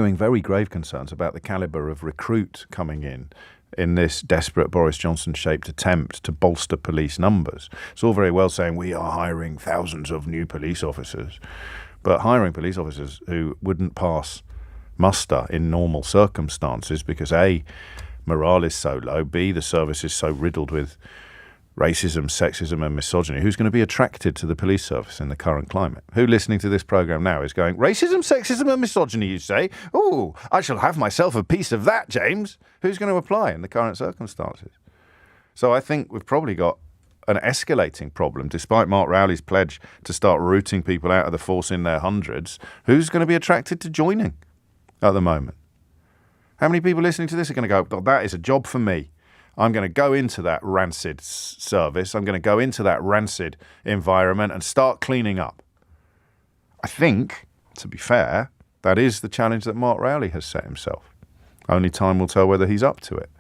arguing very grave concerns about the calibre of recruit coming in this desperate Boris Johnson-shaped attempt to bolster police numbers. It's all very well saying we are hiring thousands of new police officers, but hiring police officers who wouldn't pass muster in normal circumstances because A, morale is so low, B, the service is so riddled with racism, sexism and misogyny. Who's going to be attracted to the police service in the current climate? Who listening to this programme now is going, racism, sexism and misogyny, you say? Oh, I shall have myself a piece of that, James. Who's going to apply in the current circumstances? So I think we've probably got an escalating problem, despite Mark Rowley's pledge to start rooting people out of the force in their hundreds. Who's going to be attracted to joining at the moment? How many people listening to this are going to go, oh, that is a job for me. I'm going to go into that rancid service. I'm going to go into that rancid environment and start cleaning up. I think, to be fair, that is the challenge that Mark Rowley has set himself. Only time will tell whether he's up to it.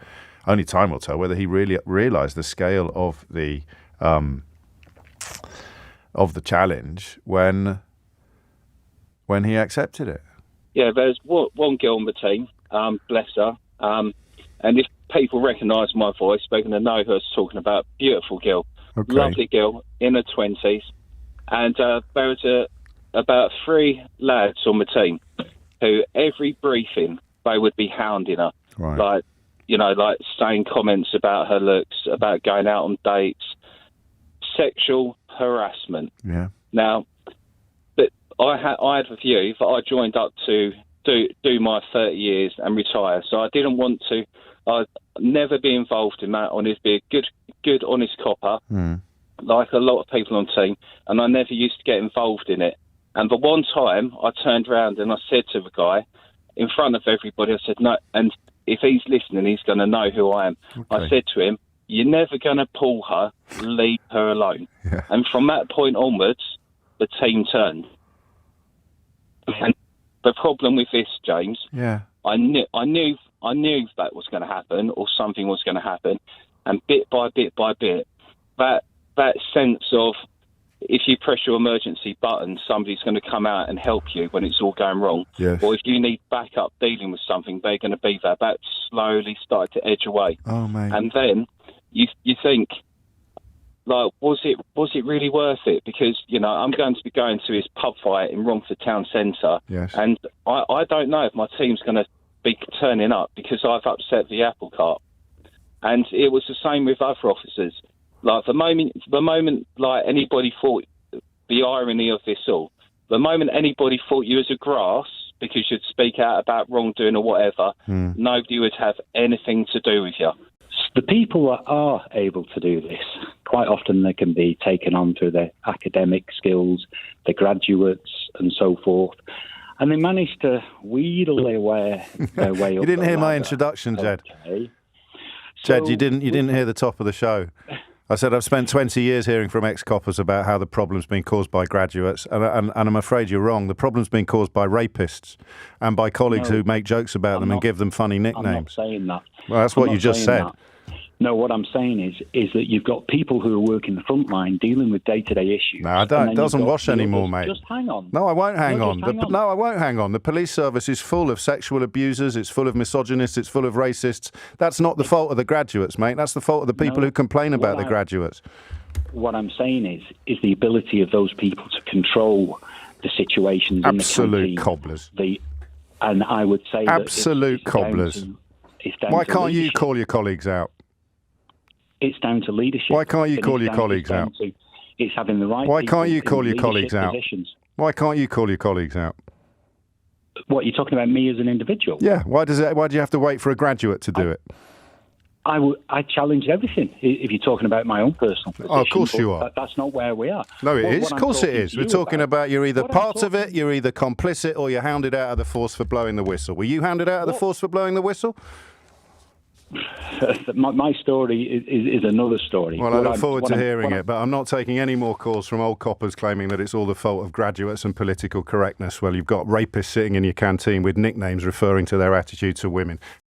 Only time will tell whether he really realised the scale of the challenge when he accepted it. Yeah, there's one girl on the team, bless her, and if people recognise my voice, they're going to know who I was talking about. Beautiful girl, Okay. Lovely girl, in her 20s. And there was about 3 lads on the team who every briefing, they would be hounding her. Right. Like saying comments about her looks, about going out on dates, sexual harassment. Yeah. Now, but I had a view that I joined up to do my 30 years and retire. So I didn't want to. I'd never be involved in that. I wanted to be a good, honest copper, like a lot of people on the team, and I never used to get involved in it. And the one time I turned around and I said to the guy, in front of everybody, I said, no, and if he's listening, he's going to know who I am. Okay. I said to him, you're never going to pull her, leave her alone. Yeah. And from that point onwards, the team turned. And the problem with this, James, I knew that was going to happen, or something was going to happen, and bit by bit by bit, that sense of if you press your emergency button, somebody's going to come out and help you when it's all going wrong. Yes. Or if you need backup dealing with something, they're going to be there. That slowly started to edge away. Oh, mate. And then you think, like, was it really worth it? Because, I'm going to be going to his pub fight in Romford Town Centre. Yes. And I don't know if my team's going to be turning up because I've upset the apple cart. And it was the same with other officers. Like, the moment, like, anybody thought, the irony of this all, the moment anybody thought you was a grass because you'd speak out about wrongdoing or whatever, nobody would have anything to do with you. The people that are able to do this, quite often they can be taken on through their academic skills, the graduates and so forth, and they manage to wheedle their way up. You didn't hear my introduction, Jed. Okay. Jed, you didn't hear the top of the show. I said I've spent 20 years hearing from ex-coppers about how the problem's been caused by graduates, and I'm afraid you're wrong. The problem's been caused by rapists and by colleagues who make jokes about them and give them funny nicknames. I'm not saying that. Well, that's what you just said. That. No, what I'm saying is that you've got people who are working the front line dealing with day-to-day issues. No, I don't. It doesn't wash anymore, mate. Just hang on. No, I won't hang on. No, I won't hang on. The police service is full of sexual abusers. It's full of misogynists. It's full of racists. That's not the fault of the graduates, mate. That's the fault of the people who complain about the graduates. What I'm saying is the ability of those people to control the situations in the canteen. Absolute cobblers. And I would say absolute cobblers. Why can't you call your colleagues out? It's down to leadership. Why can't you call your colleagues out? It's having the right. Why can't you call your colleagues out? Why can't you call your colleagues out? What, you're talking about me as an individual? Yeah. Why do you have to wait for a graduate to do it? I challenge everything. If you're talking about my own personal position, of course you are. That's not where we are. No, it is. Of course it is. We're talking about you're either part of it, you're either complicit, or you're hounded out of the force for blowing the whistle. Were you hounded out of the force for blowing the whistle? My story is another story. Well, I look forward to hearing it, but I'm not taking any more calls from old coppers claiming that it's all the fault of graduates and political correctness. Well, you've got rapists sitting in your canteen with nicknames referring to their attitude to women.